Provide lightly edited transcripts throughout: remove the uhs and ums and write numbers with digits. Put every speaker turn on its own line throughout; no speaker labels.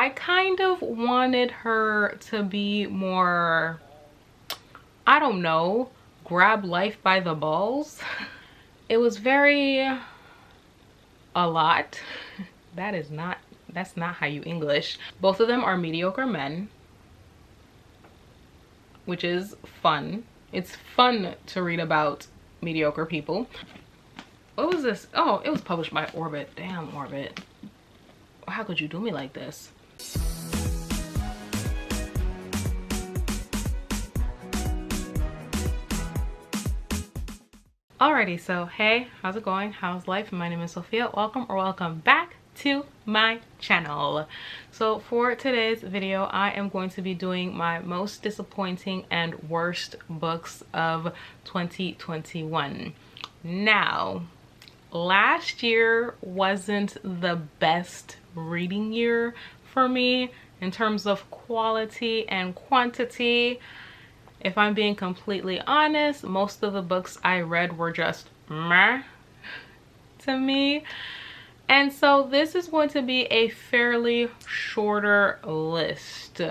I kind of wanted her to be more, I don't know, grab life by the balls. It was very a lot. That's not how you English. Both of them are mediocre men, which is fun. It's fun to read about mediocre people. What was this? Oh, it was published by Orbit. Damn, Orbit. How could you do me like this? Alrighty, so hey, how's it going? How's life? My name is Sophia. Welcome back to my channel. So for today's video, I am going to be doing my most disappointing and worst books of 2021. Now, last year wasn't the best reading year for me in terms of quality and quantity. If I'm being completely honest, most of the books I read were just meh to me. And so this is going to be a fairly shorter list.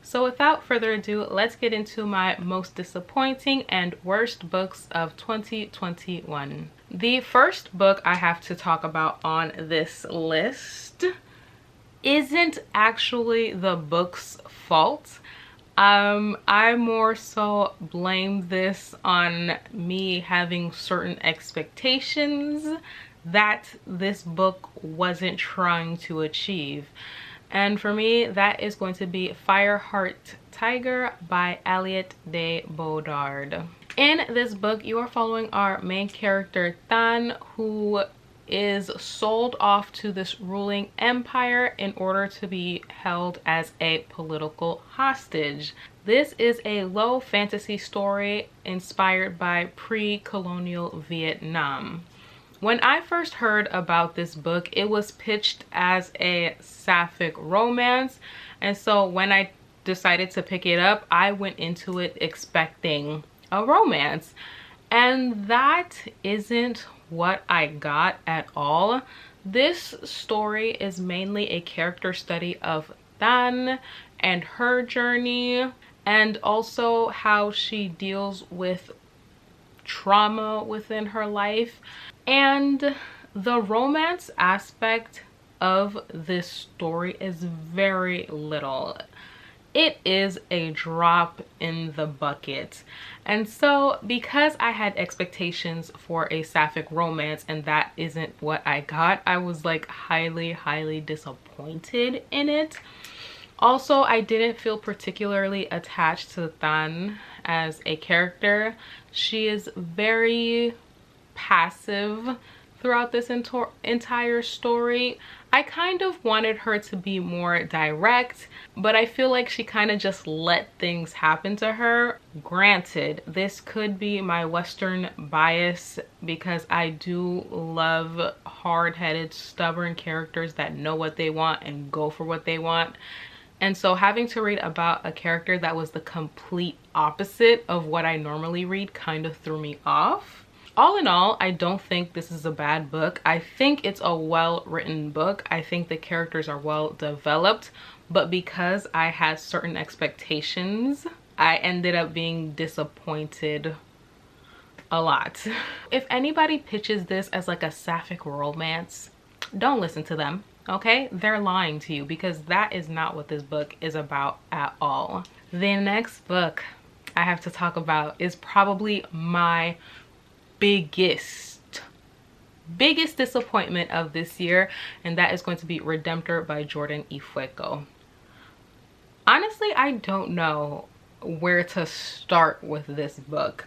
So without further ado, let's get into my most disappointing and worst books of 2021. The first book I have to talk about on this list isn't actually the book's fault. I more so blame this on me having certain expectations that this book wasn't trying to achieve. And for me, that is going to be Fireheart Tiger by Aliette de Bodard. In this book, you are following our main character, Tan, who is sold off to this ruling empire in order to be held as a political hostage. This is a low fantasy story inspired by pre-colonial Vietnam. When I first heard about this book, it was pitched as a sapphic romance, and so when I decided to pick it up, I went into it expecting a romance, and that isn't what I got at all. This story is mainly a character study of Tan and her journey, and also how she deals with trauma within her life. And the romance aspect of this story is very little. It is a drop in the bucket. And so because I had expectations for a sapphic romance and that isn't what I got, I was like highly disappointed in it. Also, I didn't feel particularly attached to Tan as a character. She is very passive throughout this entire story. I kind of wanted her to be more direct, but I feel like she kind of just let things happen to her. Granted, this could be my Western bias because I do love hard-headed, stubborn characters that know what they want and go for what they want. And so having to read about a character that was the complete opposite of what I normally read kind of threw me off. All in all, I don't think this is a bad book. I think it's a well-written book. I think the characters are well developed, but because I had certain expectations, I ended up being disappointed a lot. If anybody pitches this as like a sapphic romance, don't listen to them, okay? They're lying to you because that is not what this book is about at all. The next book I have to talk about is probably my biggest disappointment of this year, and that is going to be Redemptor by Jordan E. Fuego. Honestly, I don't know where to start with this book.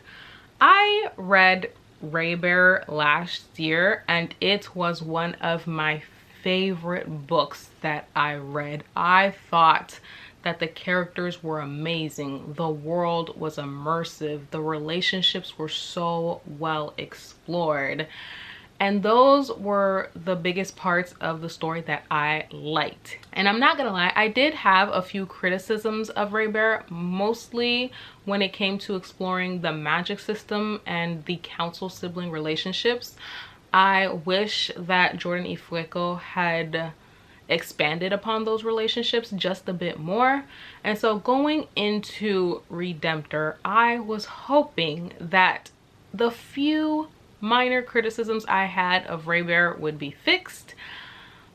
I read Raybear last year and it was one of my favorite books that I read. I thought that the characters were amazing, the world was immersive, the relationships were so well explored, and those were the biggest parts of the story that I liked. And I'm not gonna lie, I did have a few criticisms of Raybear, mostly when it came to exploring the magic system and the council sibling relationships. I wish that Jordan E. Fuego had expanded upon those relationships just a bit more. And so going into Redemptor, I was hoping that the few minor criticisms I had of Raybear would be fixed,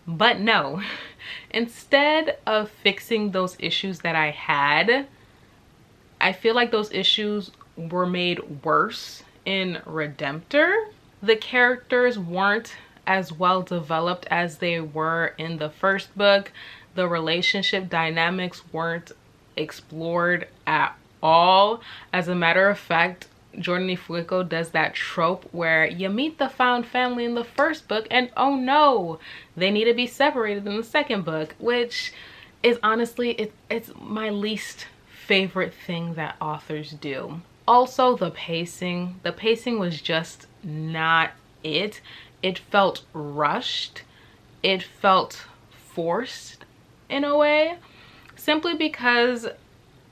but no. Instead of fixing those issues that I had, I feel like those issues were made worse in Redemptor. The characters weren't as well developed as they were in the first book. The relationship dynamics weren't explored at all. As a matter of fact, Jordan y Fuego does that trope where you meet the found family in the first book and oh no, they need to be separated in the second book, which is honestly, it's my least favorite thing that authors do. Also, the pacing was just not it. It felt rushed. It felt forced in a way, simply because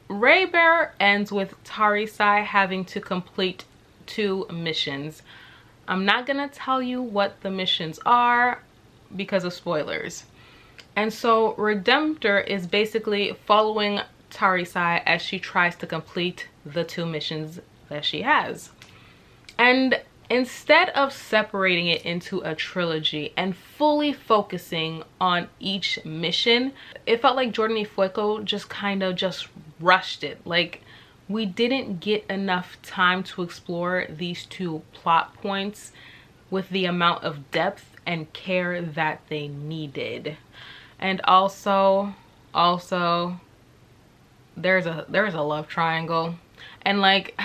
Raybear ends with Tarisai having to complete 2 missions. I'm not gonna tell you what the missions are because of spoilers. And so Redemptor is basically following Tarisai as she tries to complete the 2 missions that she has. And instead of separating it into a trilogy and fully focusing on each mission, it felt like Jordan y Fuego just kind of just rushed it. Like, we didn't get enough time to explore these 2 plot points with the amount of depth and care that they needed. And also there's a love triangle, and like,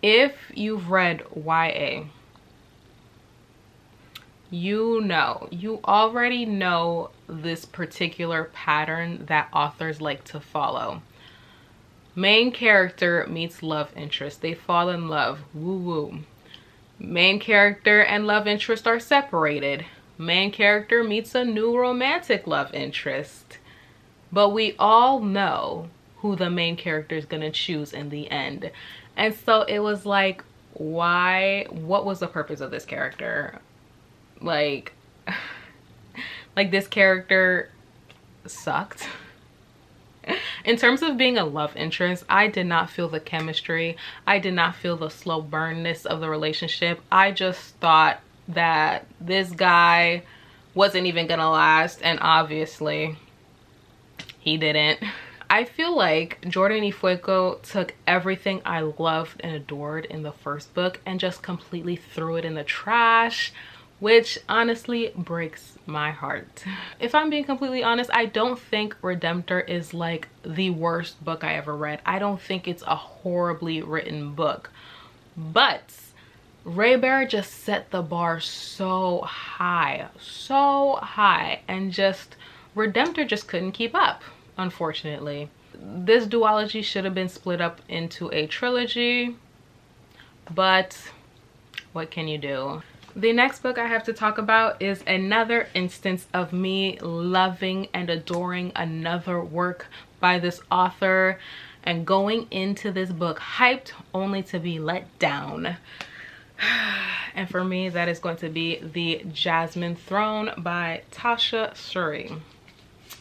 if you've read YA, you already know this particular pattern that authors like to follow. Main character meets love interest, they fall in love, woo woo. Main character and love interest are separated. Main character meets a new romantic love interest. But we all know who the main character is gonna choose in the end. And so it was like, why? What was the purpose of this character? Like this character sucked. In terms of being a love interest, I did not feel the chemistry. I did not feel the slow burnness of the relationship. I just thought that this guy wasn't even gonna last, and obviously he didn't. I feel like Jordan y Fuego took everything I loved and adored in the first book and just completely threw it in the trash, which honestly breaks my heart. If I'm being completely honest, I don't think Redemptor is like the worst book I ever read. I don't think it's a horribly written book, but Raybear just set the bar so high, and just Redemptor just couldn't keep up, unfortunately. This duology should have been split up into a trilogy, but what can you do? The next book I have to talk about is another instance of me loving and adoring another work by this author and going into this book hyped only to be let down. And for me, that is going to be The Jasmine Throne by Tasha Suri.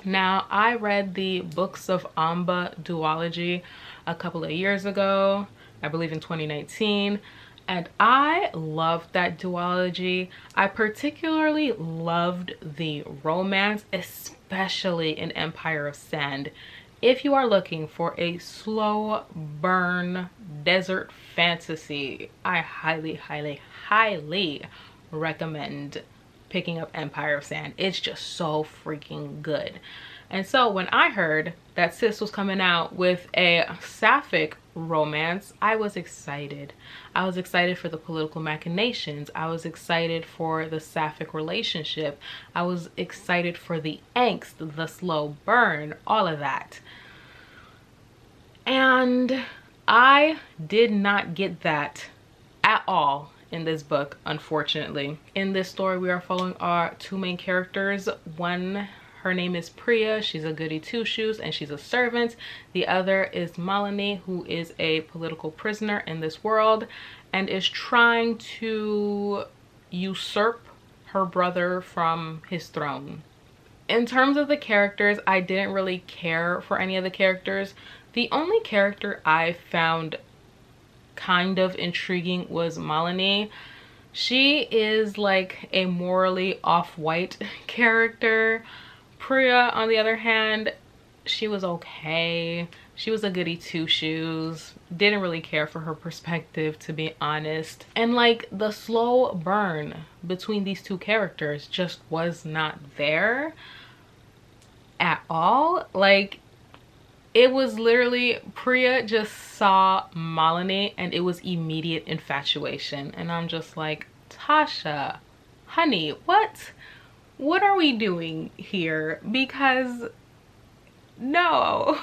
Now, I read the Books of Amba duology a couple of years ago, I believe in 2019. And I loved that duology. I particularly loved the romance, especially in Empire of Sand. If you are looking for a slow burn desert fantasy, I highly, highly, highly recommend picking up Empire of Sand. It's just so freaking good. And so when I heard that sis was coming out with a sapphic romance, I was excited. I was excited for the political machinations. I was excited for the sapphic relationship. I was excited for the angst, the slow burn, all of that. And I did not get that at all in this book, unfortunately. In this story, we are following our 2 main characters. One, her name is Priya. She's a goody two-shoes and she's a servant. The other is Malini, who is a political prisoner in this world and is trying to usurp her brother from his throne. In terms of the characters, I didn't really care for any of the characters. The only character I found kind of intriguing was Malini. She is like a morally off-white character. Priya, on the other hand, she was okay. She was a goody two-shoes. Didn't really care for her perspective, to be honest. And like the slow burn between these two characters just was not there at all. Like, it was literally, Priya just saw Malini and it was immediate infatuation. And I'm just like, Tasha, honey, what are we doing here? Because no.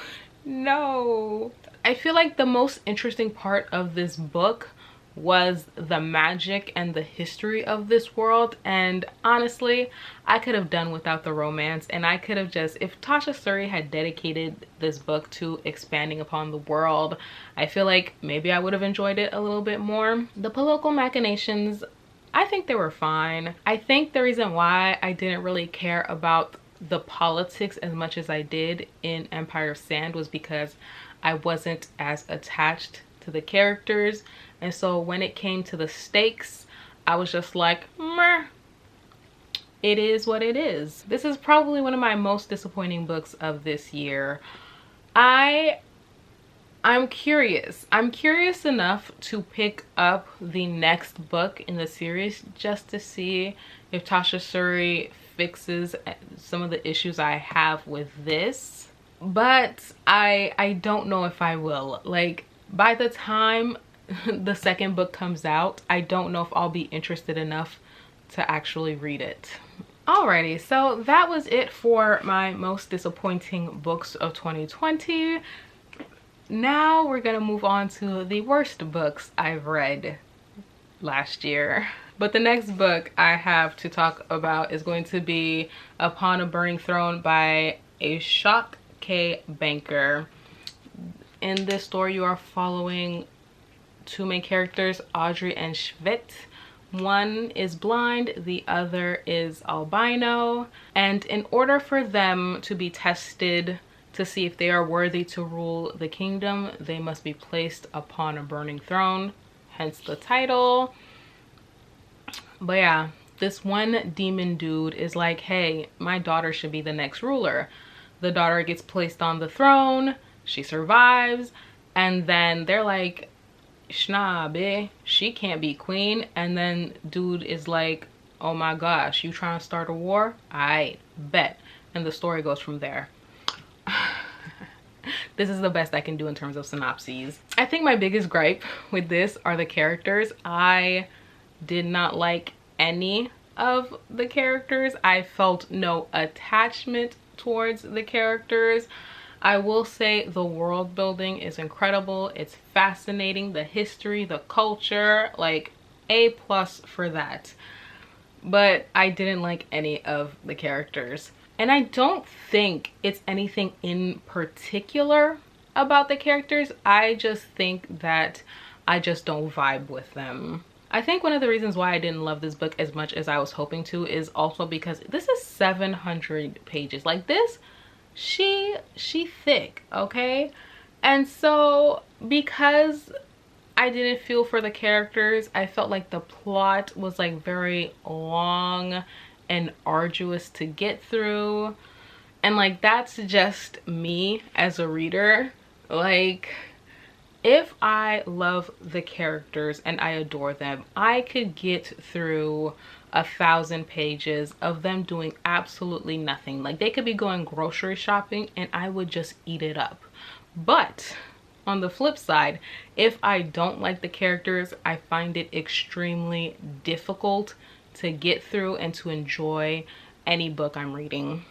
I feel like the most interesting part of this book was the magic and the history of this world, and honestly I could have done without the romance, and I could have just, if Tasha Suri had dedicated this book to expanding upon the world, I feel like maybe I would have enjoyed it a little bit more. The political machinations, I think they were fine. I think the reason why I didn't really care about the politics as much as I did in Empire of Sand was because I wasn't as attached to the characters, and so when it came to the stakes, I was just like, meh, it is what it is. This is probably one of my most disappointing books of this year. I'm curious enough to pick up the next book in the series just to see if Tasha Suri fixes some of the issues I have with this, but I don't know if I will. Like, by the time the second book comes out, I don't know if I'll be interested enough to actually read it. Alrighty, so that was it for my most disappointing books of 2020. Now we're gonna move on to the worst books I've read last year. But the next book I have to talk about is going to be Upon a Burning Throne by Ashok K. Banker. In this story, you are following two main characters, Audrey and Shvet. One is blind, the other is albino. And in order for them to be tested to see if they are worthy to rule the kingdom, they must be placed upon a burning throne, hence the title. But yeah, this one demon dude is like, hey, my daughter should be the next ruler. The daughter gets placed on the throne, she survives, and then they're like, nah, bae, she can't be queen. And then dude is like, oh my gosh, you trying to start a war? I bet. And the story goes from there. This is the best I can do in terms of synopses. I think my biggest gripe with this are the characters. I did not like any of the characters. I felt no attachment towards the characters. I will say the world building is incredible. It's fascinating. The history, the culture, like A+ for that. But I didn't like any of the characters. And I don't think it's anything in particular about the characters. I just think that I just don't vibe with them. I think one of the reasons why I didn't love this book as much as I was hoping to is also because this is 700 pages. Like this, she thick, okay? And so because I didn't feel for the characters, I felt like the plot was like very long and arduous to get through. And like, that's just me as a reader. Like, if I love the characters and I adore them, I could get through 1,000 pages of them doing absolutely nothing. Like, they could be going grocery shopping and I would just eat it up. But on the flip side, if I don't like the characters, I find it extremely difficult to get through and to enjoy any book I'm reading.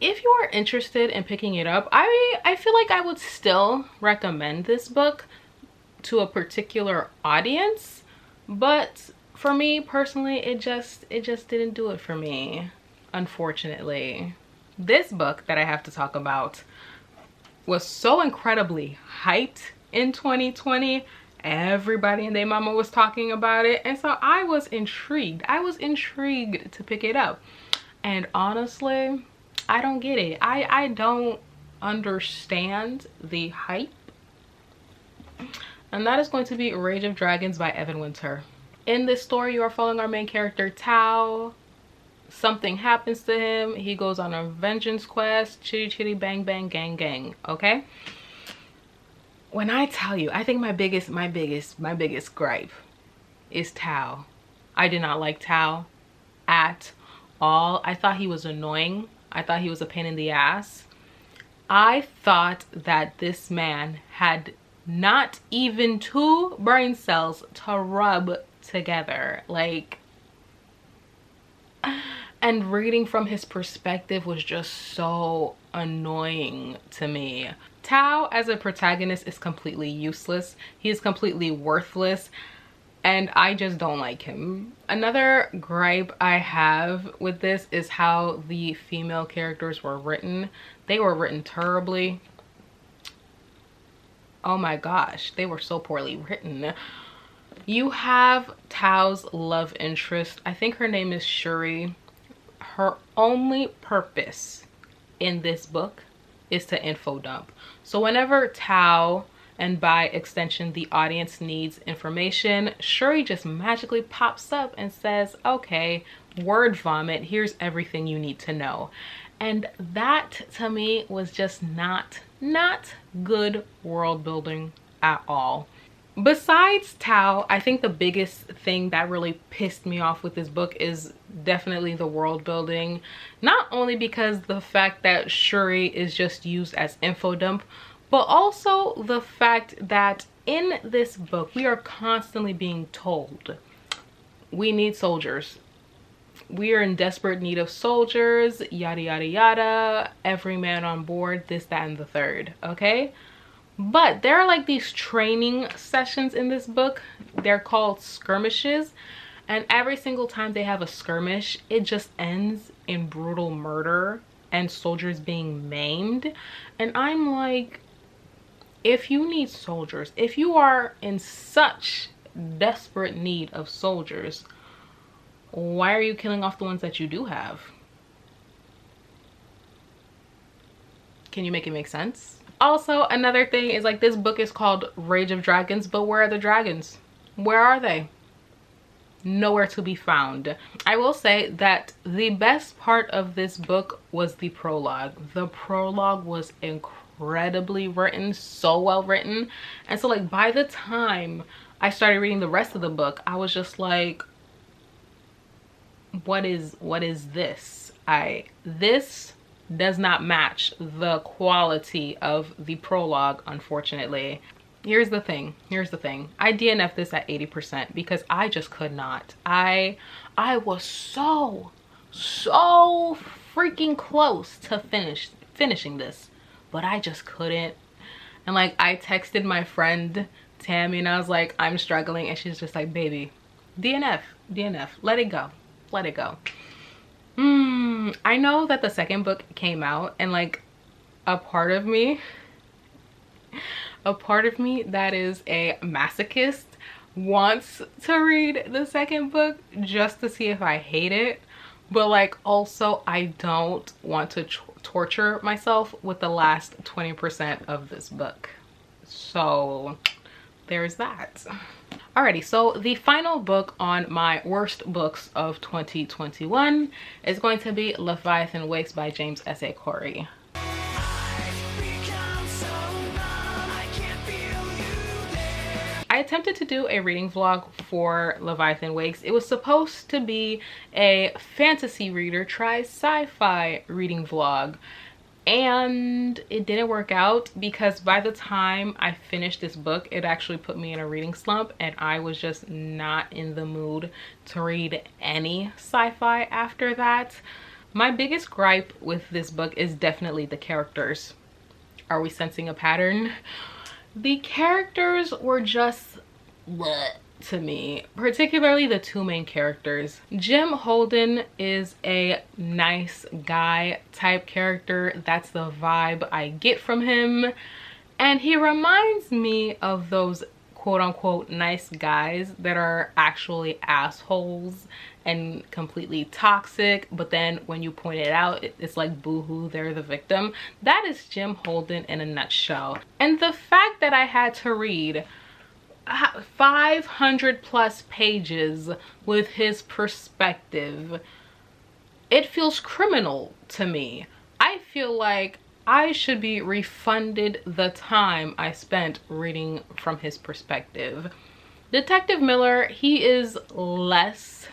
If you are interested in picking it up, I feel like I would still recommend this book to a particular audience, but for me personally, it just didn't do it for me, unfortunately. This book that I have to talk about was so incredibly hyped in 2020. Everybody and their mama was talking about it, and so I was intrigued. I was intrigued to pick it up, and honestly, I don't get it. I don't understand the hype. And that is going to be Rage of Dragons by Evan Winter. In this story, you are following our main character, Tao. Something happens to him. He goes on a vengeance quest. Chitty chitty bang bang gang gang. Okay? When I tell you, I think my biggest gripe is Tao. I did not like Tao at all. I thought he was annoying. I thought he was a pain in the ass. I thought that this man had not even 2 brain cells to rub together. Like, and reading from his perspective was just so annoying to me. Tao as a protagonist is completely useless. He is completely worthless, and I just don't like him. Another gripe I have with this is how the female characters were written. They were written terribly. Oh my gosh, they were so poorly written. You have Tao's love interest. I think her name is Shuri. Her only purpose in this book is to info dump. So whenever Tao, and by extension the audience, needs information, Shuri just magically pops up and says, okay, word vomit, here's everything you need to know. And that to me was just not good world building at all. Besides Tao, I think the biggest thing that really pissed me off with this book is definitely the world building. Not only because the fact that Shuri is just used as info dump, but also the fact that in this book we are constantly being told we need soldiers. We are in desperate need of soldiers, yada yada yada, every man on board, this, that, and the third, okay? But there are like these training sessions in this book. They're called skirmishes, and every single time they have a skirmish, it just ends in brutal murder and soldiers being maimed. And I'm like, if you need soldiers, if you are in such desperate need of soldiers, why are you killing off the ones that you do have? Can you make it make sense? Also, another thing is, like, this book is called Rage of Dragons, but where are the dragons? Where are they? Nowhere to be found. I will say that the best part of this book was the prologue. The prologue was incredibly written, so well written. And so, like, by the time I started reading the rest of the book, I was just like, what is this? This does not match the quality of the prologue, unfortunately. Here's the thing. I DNF this at 80% because I just could not. I was so freaking close to finishing this, but I just couldn't. And like, I texted my friend Tammy and I was like, I'm struggling, and she's just like, baby, DNF, let it go. I know that the second book came out, and like a part of me that is a masochist wants to read the second book just to see if I hate it, but like also I don't want to torture myself with the last 20% of this book. So there's that. Alrighty, so the final book on my worst books of 2021 is going to be Leviathan Wakes by James S.A. Corey. I attempted to do a reading vlog for Leviathan Wakes. It was supposed to be a fantasy reader tries sci-fi reading vlog, and it didn't work out because by the time I finished this book, it actually put me in a reading slump, and I was just not in the mood to read any sci-fi after that. My biggest gripe with this book is definitely the characters. Are we sensing a pattern? The characters were just bleh. to me, particularly the two main characters. Jim Holden is a nice guy type character. That's the vibe I get from him. And he reminds me of those quote unquote nice guys that are actually assholes and completely toxic, but then when you point it out, it's like boo-hoo, they're the victim. That is Jim Holden in a nutshell. And the fact that I had to read 500 plus pages with his perspective, it feels criminal to me. I feel like I should be refunded the time I spent reading from his perspective. Detective Miller, he is less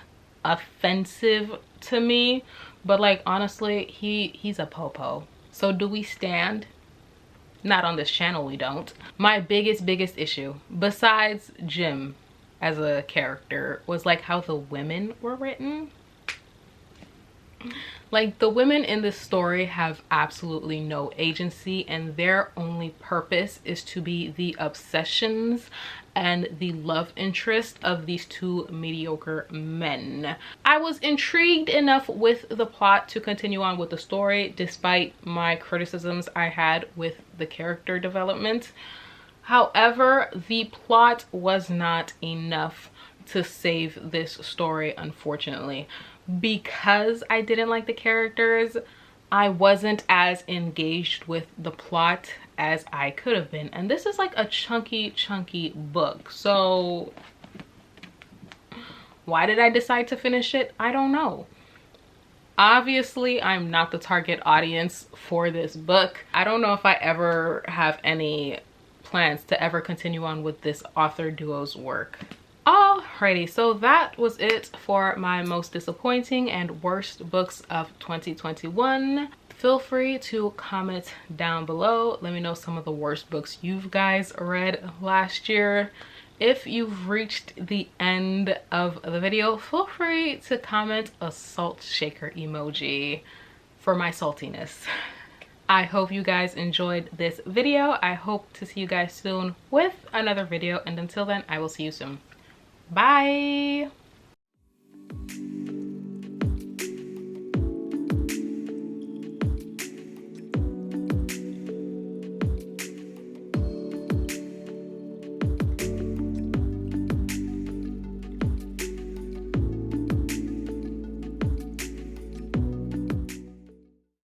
offensive to me, but like honestly, he's a popo. So do we stand? Not on this channel, we don't. My biggest issue, besides Jim as a character, was like how the women were written. Like, the women in this story have absolutely no agency, and their only purpose is to be the obsessions and the love interest of these two mediocre men. I was intrigued enough with the plot to continue on with the story, despite my criticisms I had with the character development. However, the plot was not enough to save this story, unfortunately. Because I didn't like the characters, I wasn't as engaged with the plot as I could have been. And this is like a chunky book. So why did I decide to finish it? I don't know. Obviously, I'm not the target audience for this book. I don't know if I ever have any plans to ever continue on with this author duo's work. Alrighty, so that was it for my most disappointing and worst books of 2021. Feel free to comment down below. Let me know some of the worst books you guys read last year. If you've reached the end of the video, feel free to comment a salt shaker emoji for my saltiness. I hope you guys enjoyed this video. I hope to see you guys soon with another video, and until then, I will see you soon. Bye.